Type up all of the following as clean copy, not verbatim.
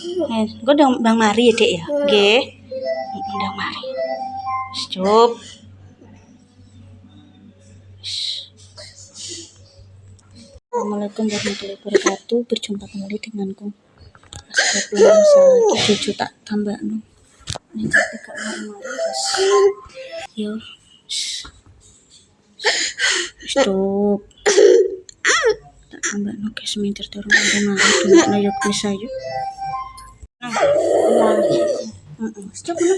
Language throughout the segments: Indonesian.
Engko ndang Bang Mari ya, Dek ya. Nggih. Ndang Mari. Cup. Assalamualaikum warahmatullahi wabarakatuh. Berjumpa kembali denganku. Astagfirullah, cucu tak tambah no. Ini jadi gak mari guys. Yo. Stop. Tak tambah no guys, minter terus mari dulu yuk bisa yuk. Stop no.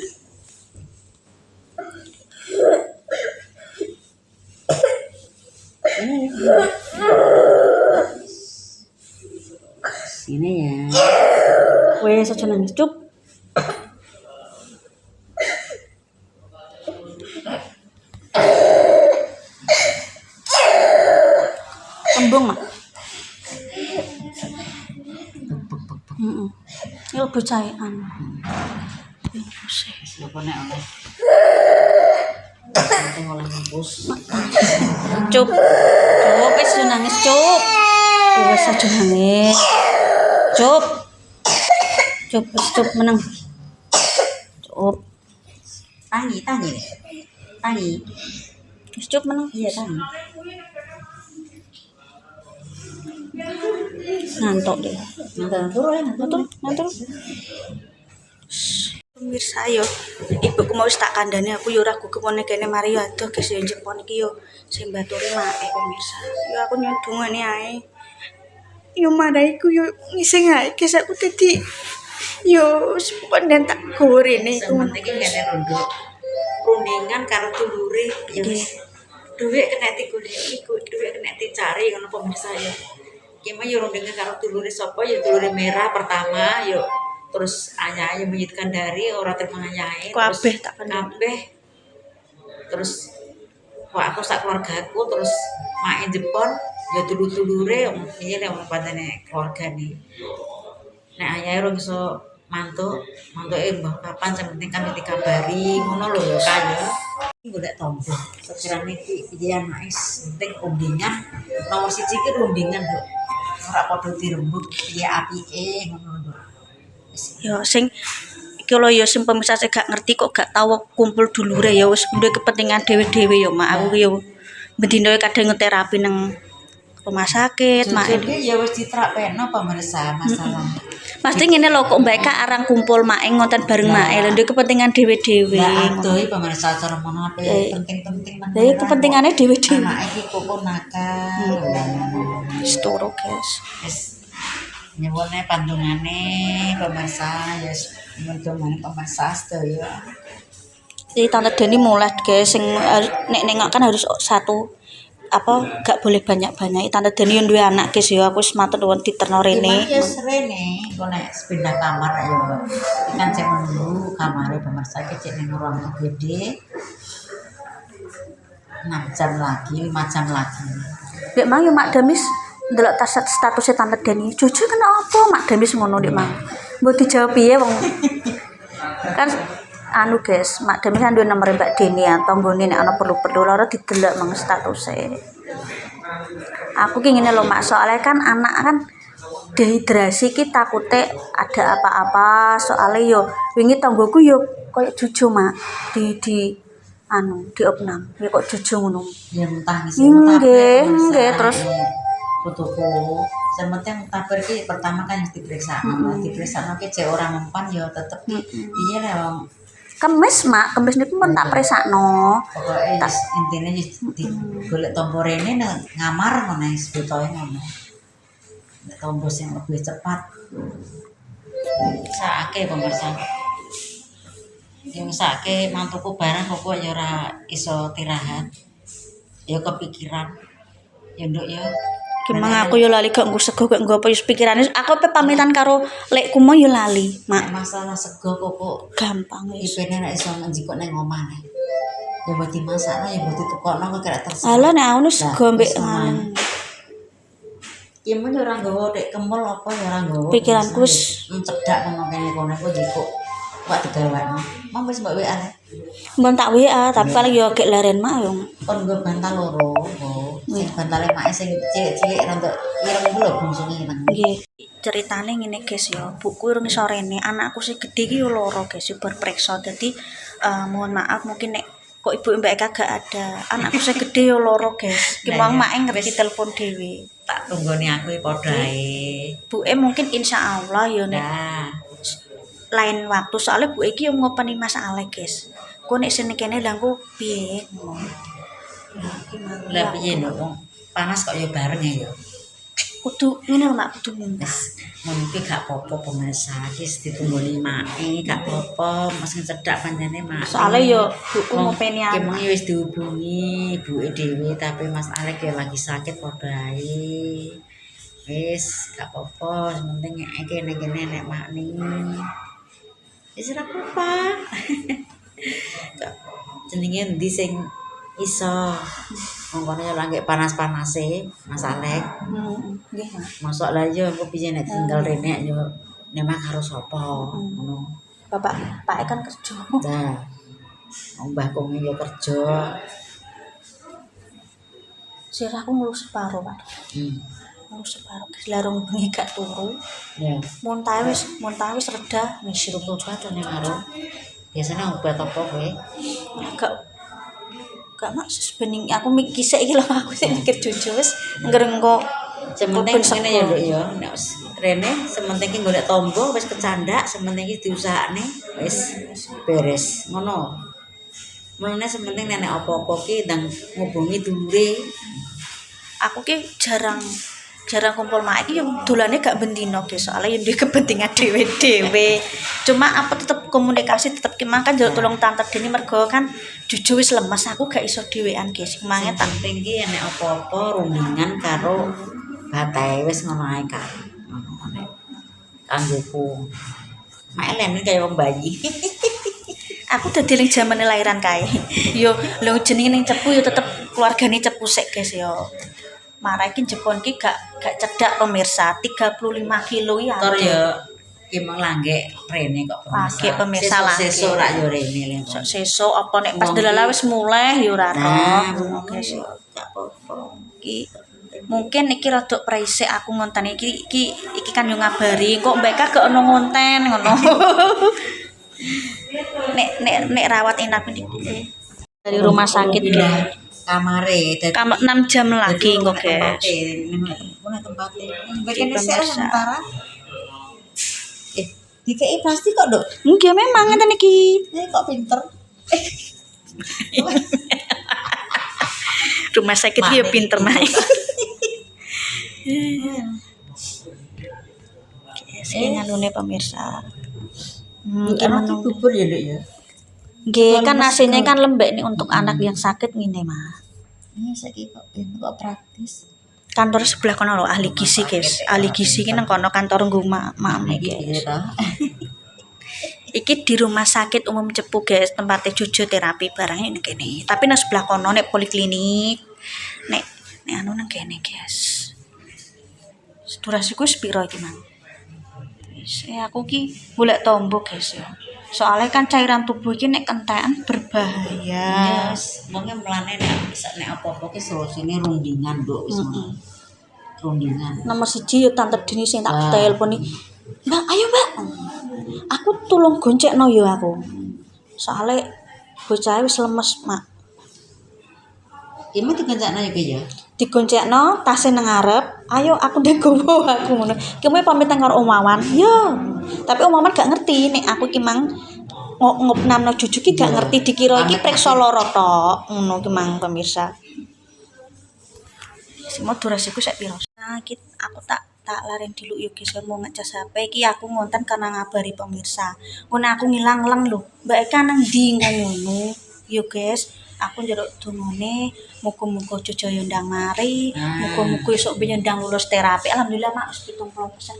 Sini ya. Wes aja nangis, Cup. Kembung, Mak. Yo bocahan. Siapa nek oleh. Penting oleh ngapus. Cup. Cup wes aja nangis, Cup. Wes aja nangis. Cup. Cup, Cup menang. Cup. Tangi. Cup menang. Iya, tangi. Ngantuk deh. Ngantuk. Pemirsa yo, ibuku mau tak kandhane aku yo ora gugem kene mari yo adoh guys yo jepon iki yo sing baturi mae pemirsa. Yo aku nyundungane ae. Yo maraiku yo ngising ae guys aku dadi yo sependen tak gorene iku. Sementing kene rondo. Rundingan karo dulure ya wis. Duit kena digoleki, duit kena dicari ngono pemirsa ya. Ki mah yo rundingan karo dulure sapa ya dulure merah pertama yo terus anyai menyitkan dari ora terima anyai Kabeh tak kabeh terus wah aku sak keluargaku terus main Jepon ya dulur-dulure piye lek wong pandene keluargane nek anyai ora iso mantuk mbah kapan sing penting kan dikabari ngono lho ya kaya golek tombol sekirane iki piye anake penting rundingan nomor 1 ki rundingan lho ora padha dirembuk piye apike ngono lho. Yo sing iki lho yo sing pemirsa sing gak ngerti kok gak tau kumpul dulure ya wis duwe kepentingan dhewe-dhewe yo mak aku yo bendino kadang ngeterapi nang rumah sakit mak ya wis diterapeno pemirsa masalah. Pasti ngene lho kok mbak Eka arang kumpul mak ngonten bareng mak lho duwe kepentingan dhewe-dhewe. Lah adoh pemirsa cara mono penting-penting nang. Lah kepentingane dhewe-dhewe. Anak iki kok nakal. Wis turu guys. Wis nyuwune pandungane pemirsa ya mudah-mudahan pemirsa sedaya. Jadi Tante Deni mulai guys sing nek nengok kan harus satu apa gak boleh banyak-banyak. Tante Deni yang dua anak guys ya aku wis matur nuwun diterno rene. Ya rene engko nek pindah kamar ayo. Kan cek menunggu kamare pemirsa iki cek ning ruang gede. 6 jam lagi, 5 jam lagi. Dek mang yo Mak Damis ndelok statusnya Tante Deni. Jujur kena apa Mak Damis ngono Dek mang. Mbok dijawab piye wong. Kan anu guys, Mak Damis kan duwe nomor Mbak Deni ya, tanggone nek ana perlu-perlu loro didelok mang statusnya. Aku ki ngene lho Mak, soalnya kan anak kan dehidrasi ki takute ada apa-apa, soalnya yo wingi tanggoku yo koyo juju Mak di opnam. Ya kok juju ngono. Ya entah ngisi nggih terus fotoku. Sementing tabir ki pertama kan diperiksa. Diperiksa ki cek ora mempan ya tetep iya lah wong Kemis Mak, kemis niku pun tak presakno. Pokoke intine digolek tombol rene nang ngamar ngono wis butuhe ngono. Nek tombol sing lebih cepat. Sakake pemirsa. Yang sake mantuku barang kok ya ora iso tirahat. Ya kepikiran. Ya nduk ya. Gimana aku yo lali gak nggo sego gak nggo apa yo pikirane aku pe pamitan karo lekku mau yo lali Mak. Masalah sego kok gampang wis. Ipene nek iso njikok nang omah nek. Ya buat dimasakno ya buat ditukokno kok kira terserah. Alah nek aku sego mbek ngono. Ya men ora nggawa nek kemul apa ya ora nggawa. Pikiranku wis cedak ngono kene kono kok njikok. Wak digawakno. Mam wis mbok WA nek. Mbon tak WA tapi paling yo gek laren Mak yo. Kon nggo bantal loro. Sing bantale mak sing cilik-cilik rontok ireng ku lho bungsuke nang. Nggih. Ceritane ngene guys ya, buku urung iso rene, anakku sing gedhe iki yo loro guys, yo berperiksa. Dadi mohon maaf mungkin nek kok ibu mbak Eka gak ada, anakku sing gedhe yo loro guys. Ki Nah, mau ya, mak ngerti wis. telepon dhewe. Tak tunggoni aku padha ae. Buke mungkin insya Allah yo nek Nah, lain waktu soalnya bu iki yang ngopeni Mas Ale guys. Kok nek sini kene langku piye ngono. lah piye lho wong panas kok ya bareng ya. Kudu ngene lho Mak, kudu muntah. Wis ngono kuwi gak apa-apa pemirsa, iki ditunggoni make gak apa-apa, mesti cedak pancene mak. Soalnya yo buku ngopeni Ki aku. mengi wis dihubungi ibuke dhewe tapi Mas Alek ya lagi sakit padha ae. Wis gak apa-apa, sing penting kene-kene nek makni. Wis ora apa-apa. Jenenge endi sing iso mongkone yo lagi panas-panase Mas Alek. Nggih, Mak. Mosok lah yo engko piye nek tinggal rene yo nemah karo sapa ngono. Bapak Pak kan kerja. Nah, mbah kong yo kerja. Sirahku ngelus separo, Pak. Ngelus separo. Larung bengi gak turu. Ya, Muntah wis reda wis cukup obat nek karo. Biasanya obat apa kowe? gak mak sebening aku mikir sik iki lho aku sik mikir jujur wis ngrengko Sementing ngene ya, Nduk ya. Nek wis rene sementing ki golek tombo wis kecandak, sementing ki diusahakne wis beres. Ngono. Mulane sementing nek apa-apa ki ndang ngubungi dulure. aku ki jarang kumpul mak iki yo dolane gak bendino guys soalnya yo duwe kepentingan dhewe-dhewe cuma apa tetep komunikasi tetep ki makan njaluk tolong tante Deni mergo kan jujur wis lemes aku gak iso dhewean guys kemangnya tak Penting ki nek apa-apa rundingan karo batahe wis ngono ae kan. Ngono nek kanggoku. Mak Elen kaya wong bayi. aku dadi ning jamane lahiran kae yo lho jenenge ning cepu yo tetep keluargane cepu sik guys yo marah iki Jepon ki gak cedak pemirsa 35 kilo ya Tor ya ki mung langge rene kok Lagi pemirsa lagi. Sesuk rak yo rene lho. sesuk apa nek pas Wong delala ki- wis mulai yo ora Nah, roh oke sih. Gak apa-apa. iki mungkin iki rada praisik aku ngonten iki kan yo ngabari kok mbak Eka gak ono ngonten ngono nek rawat inap ini dari rumah sakit Pindah kamare dadi kamar 6 jam lagi kok guys Mana tempatnya? Di Bikin pemirsa. sementara. Dikei plastik kok, Dok. nggih memang ngeten iki Kok pinter. rumah sakit Mak, yo nih, pinter pinter. mak Sing nganune pemirsa. Iki Anak menung. bubur ya, Dok ya. Nggih, kan nasinya kan lembek nih untuk anak yang sakit ngene, Mas. Iya, saiki kok praktis. Kantor sebelah kono lho ahli gizi, guys. Ahli gizi ki nang kono kantor nggo mame, Iki guys. to. Iki di rumah sakit umum Cepu, guys. Tempatnya cucu terapi barangnya ini kene. Tapi nang sebelah kono nek poliklinik. Nek anu nang kene, guys. Durasiku sepiro iki, Mang? Wis aku ki golek tombo, guys ya. Soalnya kan cairan tubuh iki nek kentekan berbahaya. Yes, mungkin melane nek apa-apa ki solusine rundingan, Dok, wis ngono. Rundingan. Nomor 1 yo tante Deni sing tak Ah. teleponi. Mbak, ayo Mbak. Aku tolong goncekno yo aku. Soalnya bocah wis lemes, Mak. Iki dikencakno ya ki ya. Digoncekno tase nang ngarep. Ayo aku ndek gowo aku ngono. Ki mau pamit karo Om Wawan. Yo. Tapi Om Wawan gak ngerti nek aku ki mang ngopnamno juju ki gak ngerti dikira iki preksa lara tok. Ngono ki mang pemirsa. Semua durasiku sak piro? Nah, aku tak laren dulu yuk guys mau ngecas HP iki aku ngonten karena ngabari pemirsa. Ngono aku ngilang-lang lho. Mbak Eka nang ndi ngono. Yo guys, aku njaluk dongane muga-muga Jojo yo ndang mari, muga-muga esuk ben ndang lulus terapi. Alhamdulillah Mak wis 70%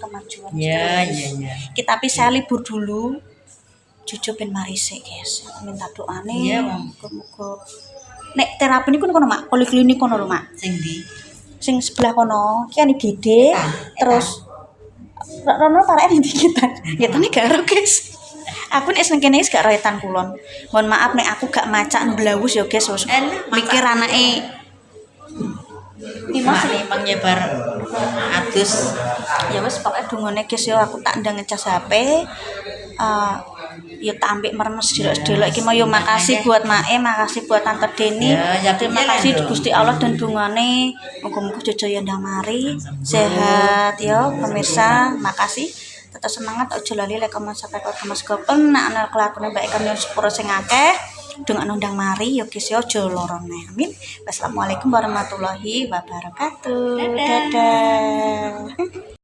kemajuan. Iya. Kita tapi saya libur dulu. Jojo ben mari sik guys. Aku minta doane. Iya, Bang. Muga-muga nek terapi niku kono Mak, poliklinik kono lho Mak. Sing ndi? Sing sebelah kono ki ane gede terus rono parake dikitan ketane gak ero guys aku nek sing kene wis gak roetan kulon mohon maaf nek aku gak macak blawus ya guys wis mikir anake Mimos Memang nyebar adus. ya wis pokoke dungane guys yo aku tak ndang ngecas HP. Ya tak ambek meremes delok-delok iki mau yo makasih buat Mae, makasih buat Tante Deni. Ya, Terima ya, kasih ya. Gusti Allah dan dungane. Muga-muga jojo yo ndang mari sehat yo pemirsa. Makasih. Tetap semangat ojo lali like comment subscribe Mas Gopeng nak ana kelakone baik kami sepuro sing akeh. Dengan undang mari yo guys yo ojo loro neh. Amin. Wassalamualaikum warahmatullahi wabarakatuh. Dadah.